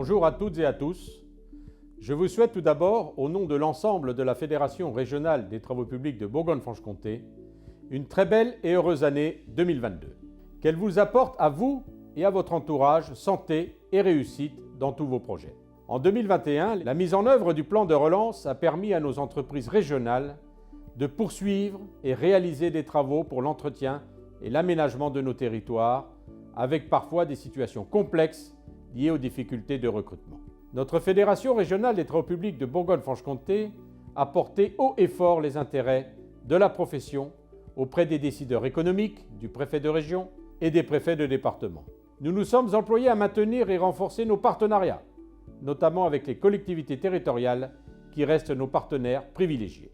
Bonjour à toutes et à tous. Je vous souhaite tout d'abord, au nom de l'ensemble de la Fédération régionale des travaux publics de Bourgogne-Franche-Comté, une très belle et heureuse année 2022. Qu'elle vous apporte à vous et à votre entourage santé et réussite dans tous vos projets. En 2021, la mise en œuvre du plan de relance a permis à nos entreprises régionales de poursuivre et réaliser des travaux pour l'entretien et l'aménagement de nos territoires, avec parfois des situations complexes liées aux difficultés de recrutement. Notre Fédération régionale des travaux publics de Bourgogne-Franche-Comté a porté haut et fort les intérêts de la profession auprès des décideurs économiques, du préfet de région et des préfets de département. Nous nous sommes employés à maintenir et renforcer nos partenariats, notamment avec les collectivités territoriales qui restent nos partenaires privilégiés.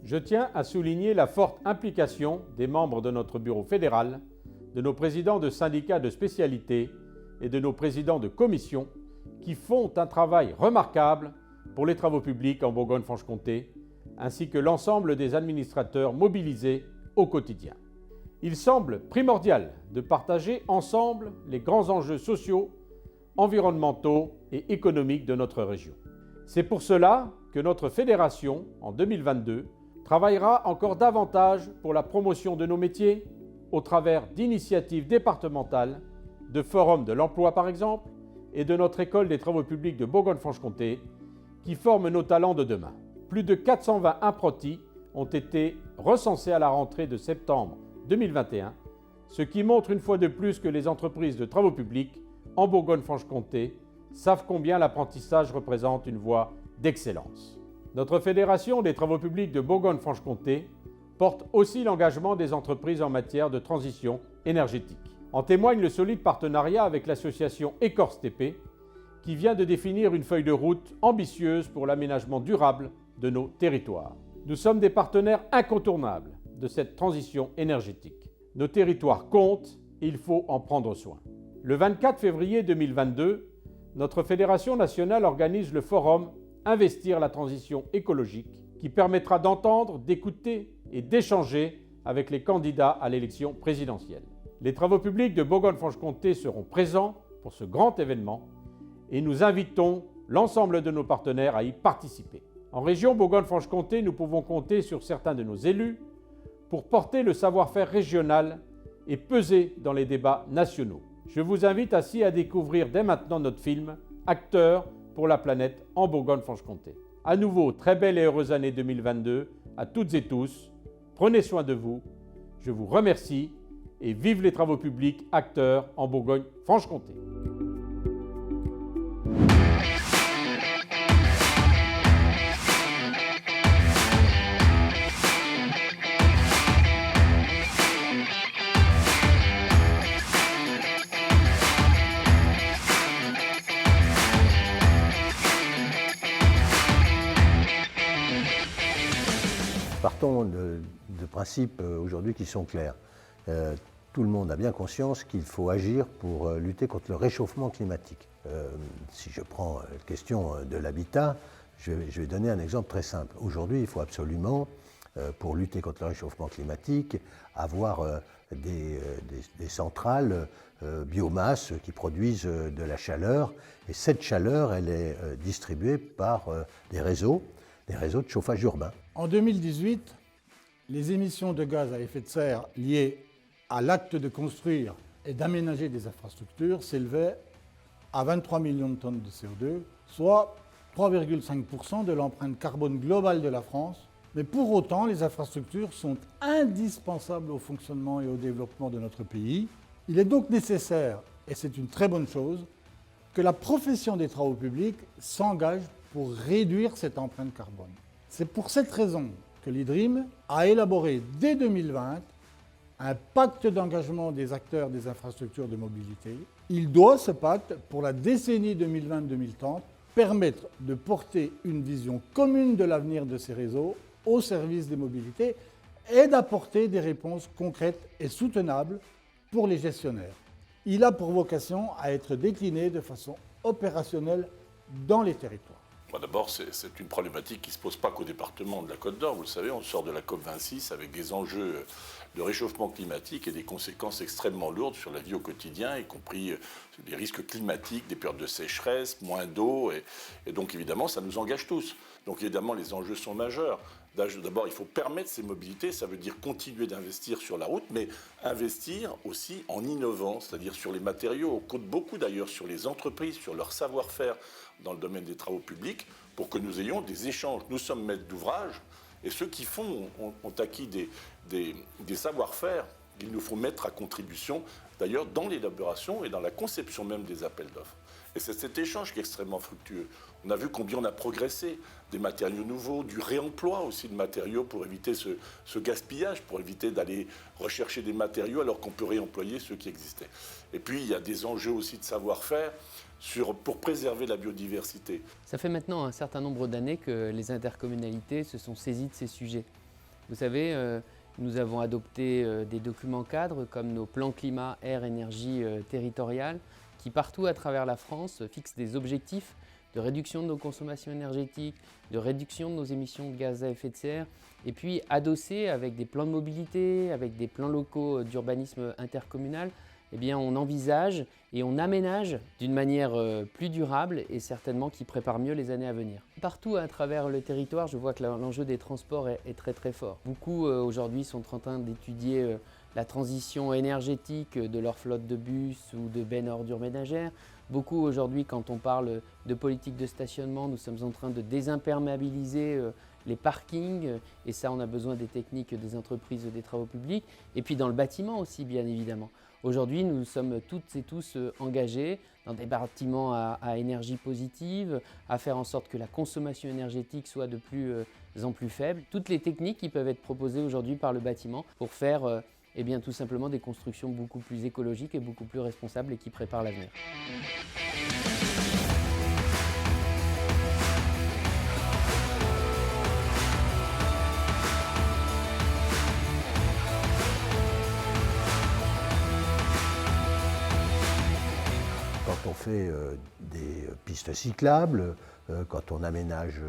Je tiens à souligner la forte implication des membres de notre bureau fédéral, de nos présidents de syndicats de spécialité et de nos présidents de commission qui font un travail remarquable pour les travaux publics en Bourgogne-Franche-Comté, ainsi que l'ensemble des administrateurs mobilisés au quotidien. Il semble primordial de partager ensemble les grands enjeux sociaux, environnementaux et économiques de notre région. C'est pour cela que notre fédération, en 2022, travaillera encore davantage pour la promotion de nos métiers au travers d'initiatives départementales, de forums de l'emploi par exemple, et de notre école des travaux publics de Bourgogne-Franche-Comté qui forment nos talents de demain. Plus de 420 apprentis ont été recensés à la rentrée de septembre 2021, ce qui montre une fois de plus que les entreprises de travaux publics en Bourgogne-Franche-Comté savent combien l'apprentissage représente une voie d'excellence. Notre Fédération des travaux publics de Bourgogne-Franche-Comté porte aussi l'engagement des entreprises en matière de transition énergétique. En témoigne le solide partenariat avec l'association Écorce TP qui vient de définir une feuille de route ambitieuse pour l'aménagement durable de nos territoires. Nous sommes des partenaires incontournables de cette transition énergétique. Nos territoires comptent et il faut en prendre soin. Le 24 février 2022, notre Fédération nationale organise le forum Investir la transition écologique qui permettra d'entendre, d'écouter et d'échanger avec les candidats à l'élection présidentielle. Les travaux publics de Bourgogne-Franche-Comté seront présents pour ce grand événement et nous invitons l'ensemble de nos partenaires à y participer. En région Bourgogne-Franche-Comté, nous pouvons compter sur certains de nos élus pour porter le savoir-faire régional et peser dans les débats nationaux. Je vous invite ainsi à découvrir dès maintenant notre film « Acteurs pour la planète en Bourgogne-Franche-Comté ». À nouveau, très belle et heureuse année 2022 à toutes et tous. Prenez soin de vous. Je vous remercie et vive les travaux publics acteurs en Bourgogne-Franche-Comté. Partons de principes aujourd'hui qui sont clairs. Tout le monde a bien conscience qu'il faut agir pour lutter contre le réchauffement climatique. Si je prends la question de l'habitat, je vais donner un exemple très simple. Aujourd'hui, il faut absolument, pour lutter contre le réchauffement climatique, avoir des centrales biomasse qui produisent de la chaleur. Et cette chaleur, elle est distribuée par des réseaux de chauffage urbain. En 2018, les émissions de gaz à effet de serre liées à l'acte de construire et d'aménager des infrastructures s'élevaient à 23 millions de tonnes de CO2, soit 3,5% de l'empreinte carbone globale de la France. Mais pour autant, les infrastructures sont indispensables au fonctionnement et au développement de notre pays. Il est donc nécessaire, et c'est une très bonne chose, que la profession des travaux publics s'engage pour réduire cette empreinte carbone. C'est pour cette raison que l'IDRIM a élaboré dès 2020 un pacte d'engagement des acteurs des infrastructures de mobilité. Il doit, ce pacte, pour la décennie 2020-2030, permettre de porter une vision commune de l'avenir de ces réseaux au service des mobilités et d'apporter des réponses concrètes et soutenables pour les gestionnaires. Il a pour vocation à être décliné de façon opérationnelle dans les territoires. D'abord, c'est une problématique qui ne se pose pas qu'au département de la Côte d'Or. Vous le savez, on sort de la COP26 avec des enjeux de réchauffement climatique et des conséquences extrêmement lourdes sur la vie au quotidien, y compris des risques climatiques, des périodes de sécheresse, moins d'eau. Et donc, évidemment, ça nous engage tous. Donc, évidemment, les enjeux sont majeurs. D'abord, il faut permettre ces mobilités, ça veut dire continuer d'investir sur la route, mais investir aussi en innovant, c'est-à-dire sur les matériaux. On compte beaucoup d'ailleurs sur les entreprises, sur leur savoir-faire dans le domaine des travaux publics, pour que nous ayons des échanges. Nous sommes maîtres d'ouvrage, et ceux qui font ont acquis des savoir-faire qu'il nous faut mettre à contribution, d'ailleurs dans l'élaboration et dans la conception même des appels d'offres. Et c'est cet échange qui est extrêmement fructueux. On a vu combien on a progressé, des matériaux nouveaux, du réemploi aussi de matériaux pour éviter ce gaspillage, pour éviter d'aller rechercher des matériaux alors qu'on peut réemployer ceux qui existaient. Et puis il y a des enjeux aussi de savoir-faire pour préserver la biodiversité. Ça fait maintenant un certain nombre d'années que les intercommunalités se sont saisies de ces sujets. Vous savez, nous avons adopté des documents cadres comme nos plans climat, air, énergie territoriales qui partout à travers la France fixent des objectifs de réduction de nos consommations énergétiques, de réduction de nos émissions de gaz à effet de serre, et puis adossés avec des plans de mobilité, avec des plans locaux d'urbanisme intercommunal, eh bien on envisage et on aménage d'une manière plus durable et certainement qui prépare mieux les années à venir. Partout à travers le territoire, je vois que l'enjeu des transports est très très fort. Beaucoup aujourd'hui sont en train d'étudier la transition énergétique de leur flotte de bus ou de bennes à ordures ménagères. Beaucoup aujourd'hui, quand on parle de politique de stationnement, nous sommes en train de désimperméabiliser les parkings, et ça on a besoin des techniques des entreprises des travaux publics, et puis dans le bâtiment aussi bien évidemment. Aujourd'hui nous sommes toutes et tous engagés dans des bâtiments à énergie positive, à faire en sorte que la consommation énergétique soit de plus en plus faible. Toutes les techniques qui peuvent être proposées aujourd'hui par le bâtiment pour faire eh bien, tout simplement des constructions beaucoup plus écologiques et beaucoup plus responsables et qui préparent l'avenir. Quand on fait des pistes cyclables, quand on aménage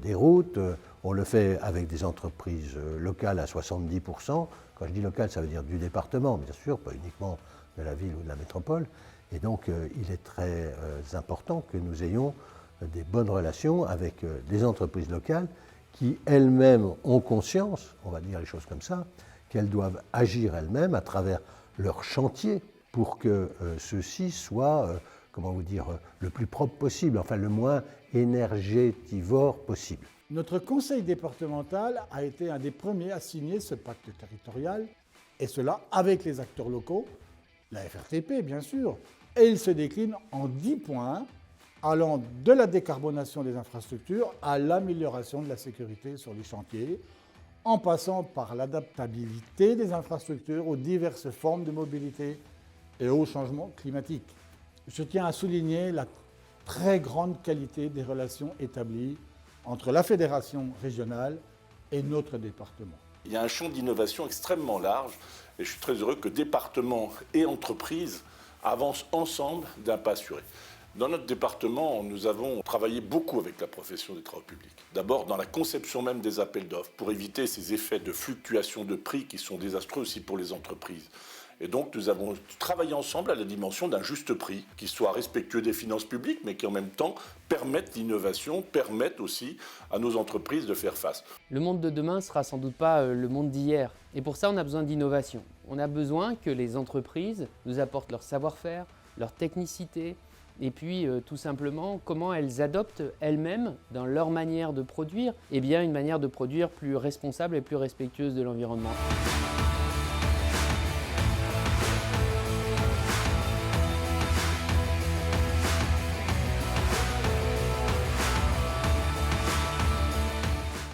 des routes, on le fait avec des entreprises locales à 70%. Quand je dis local, ça veut dire du département, bien sûr, pas uniquement de la ville ou de la métropole. Et donc, il est très important que nous ayons des bonnes relations avec des entreprises locales qui elles-mêmes ont conscience, on va dire les choses comme ça, qu'elles doivent agir elles-mêmes à travers leurs chantiers pour que ceux-ci soient, comment vous dire, le plus propre possible, enfin le moins énergétivore possible. Notre conseil départemental a été un des premiers à signer ce pacte territorial, et cela avec les acteurs locaux, la FRTP bien sûr, et il se décline en 10 points, allant de la décarbonation des infrastructures à l'amélioration de la sécurité sur les chantiers, en passant par l'adaptabilité des infrastructures aux diverses formes de mobilité et au changement climatique. Je tiens à souligner la très grande qualité des relations établies entre la fédération régionale et notre département. Il y a un champ d'innovation extrêmement large et je suis très heureux que départements et entreprises avancent ensemble d'un pas assuré. Dans notre département, nous avons travaillé beaucoup avec la profession des travaux publics. D'abord dans la conception même des appels d'offres pour éviter ces effets de fluctuation de prix qui sont désastreux aussi pour les entreprises. Et donc nous avons travaillé ensemble à la dimension d'un juste prix qui soit respectueux des finances publiques mais qui en même temps permette l'innovation, permette aussi à nos entreprises de faire face. Le monde de demain ne sera sans doute pas le monde d'hier. Et pour ça, on a besoin d'innovation. On a besoin que les entreprises nous apportent leur savoir-faire, leur technicité, et puis tout simplement comment elles adoptent elles-mêmes dans leur manière de produire, eh bien, une manière de produire plus responsable et plus respectueuse de l'environnement.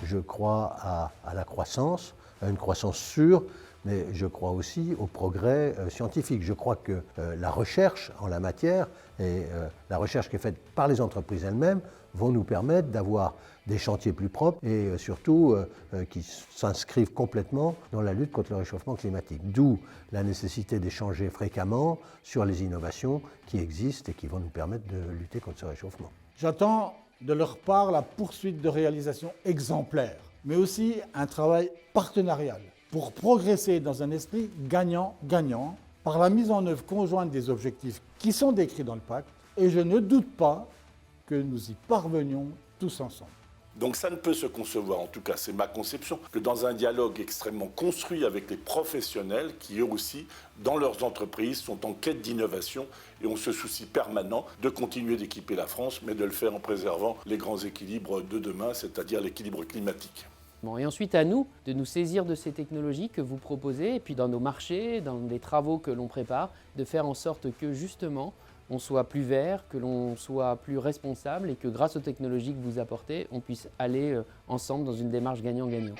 Je crois à la croissance, à une croissance sûre, mais je crois aussi au progrès scientifique. Je crois que la recherche en la matière et la recherche qui est faite par les entreprises elles-mêmes vont nous permettre d'avoir des chantiers plus propres et surtout qui s'inscrivent complètement dans la lutte contre le réchauffement climatique. D'où la nécessité d'échanger fréquemment sur les innovations qui existent et qui vont nous permettre de lutter contre ce réchauffement. J'attends de leur part la poursuite de réalisations exemplaires, mais aussi un travail partenarial pour progresser dans un esprit gagnant-gagnant par la mise en œuvre conjointe des objectifs qui sont décrits dans le pacte, et je ne doute pas que nous y parvenions tous ensemble. Donc ça ne peut se concevoir, en tout cas c'est ma conception, que dans un dialogue extrêmement construit avec les professionnels qui eux aussi, dans leurs entreprises, sont en quête d'innovation et ont ce souci permanent de continuer d'équiper la France, mais de le faire en préservant les grands équilibres de demain, c'est-à-dire l'équilibre climatique. Et ensuite à nous de nous saisir de ces technologies que vous proposez et puis dans nos marchés, dans les travaux que l'on prépare, de faire en sorte que justement on soit plus vert, que l'on soit plus responsable et que grâce aux technologies que vous apportez, on puisse aller ensemble dans une démarche gagnant-gagnant.